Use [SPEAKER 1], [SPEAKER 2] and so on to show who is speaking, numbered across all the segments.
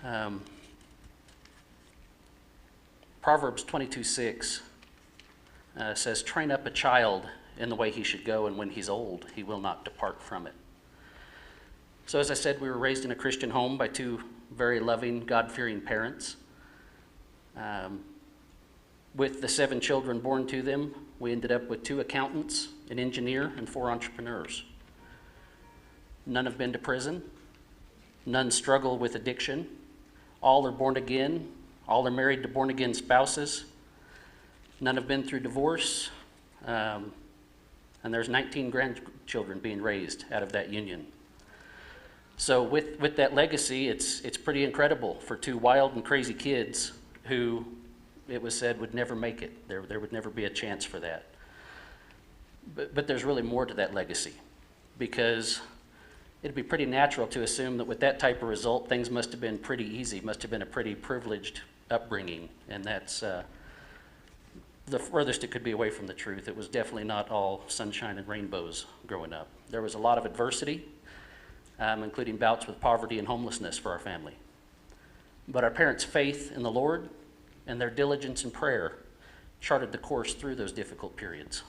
[SPEAKER 1] Um, Proverbs 22:6 says, "Train up a child in the way he should go, and when he's old, he will not depart from it." So as I said, we were raised in a Christian home by two very loving, God-fearing parents. With the 7 children born to them, we ended up with 2 accountants, an engineer, and 4 entrepreneurs. None have been to prison. None struggle with addiction. All are born again. All are married to born-again spouses. None have been through divorce. And there's 19 grandchildren being raised out of that union. So with that legacy, it's pretty incredible for 2 wild and crazy kids who, it was said, would never make it. There would never be a chance for that. But there's really more to that legacy, because it'd be pretty natural to assume that with that type of result, things must have been pretty easy, must have been a pretty privileged upbringing, and that's the furthest it could be away from the truth. It was definitely not all sunshine and rainbows growing up. There was a lot of adversity, including bouts with poverty and homelessness for our family. But our parents' faith in the Lord and their diligence in prayer charted the course through those difficult periods.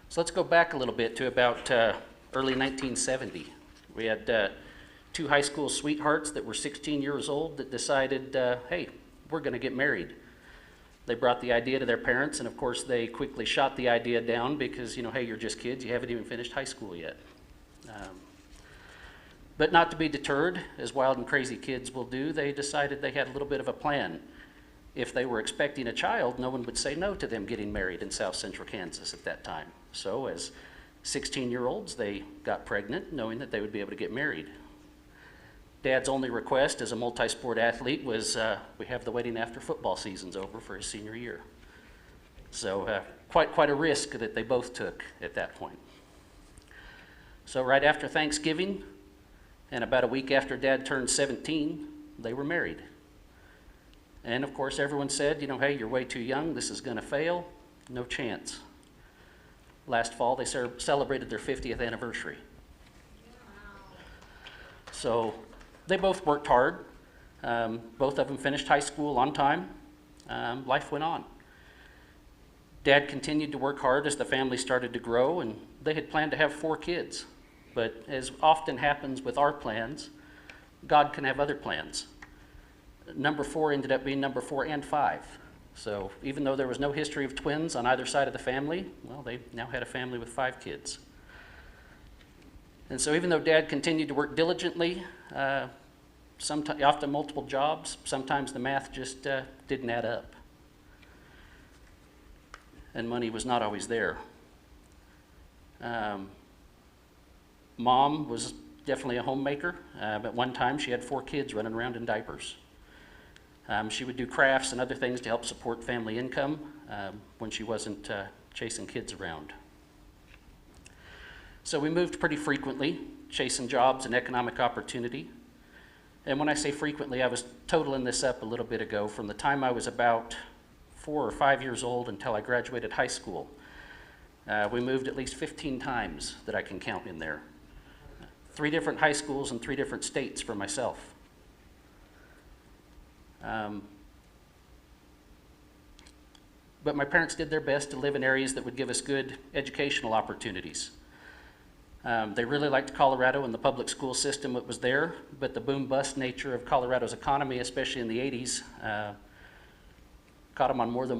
[SPEAKER 1] So let's go back a little bit to about early 1970. We had 2 high school sweethearts that were 16 years old that decided, hey, we're going to get married. They brought the idea to their parents, and of course they quickly shot the idea down because, hey, you're just kids, you haven't even finished high school yet. But not to be deterred, as wild and crazy kids will do, they decided they had a little bit of a plan. If they were expecting a child, no one would say no to them getting married in South Central Kansas at that time. So as 16-year-olds, they got pregnant knowing that they would be able to get married. Dad's only request as a multi-sport athlete was we have the wedding after football season's over for his senior year. So quite a risk that they both took at that point. So right after Thanksgiving, and about a week after Dad turned 17, they were married. And of course, everyone said, hey, you're way too young, this is gonna fail, no chance. Last fall, they celebrated their 50th anniversary. So they both worked hard. Both of them finished high school on time. Life went on. Dad continued to work hard as the family started to grow, and they had planned to have 4 kids. But as often happens with our plans, God can have other plans. Number 4 ended up being number 4 and 5. So even though there was no history of twins on either side of the family, well, they now had a family with 5 kids. And so even though Dad continued to work diligently, often multiple jobs, sometimes the math just didn't add up. And money was not always there. Mom was definitely a homemaker. At one time, she had 4 kids running around in diapers. She would do crafts and other things to help support family income when she wasn't chasing kids around. So we moved pretty frequently, chasing jobs and economic opportunity. And when I say frequently, I was totaling this up a little bit ago. From the time I was about 4 or 5 years old until I graduated high school, we moved at least 15 times that I can count in there. 3 different high schools in 3 different states for myself. But my parents did their best to live in areas that would give us good educational opportunities. They really liked Colorado and the public school system that was there, but the boom-bust nature of Colorado's economy, especially in the 80s, caught them on more than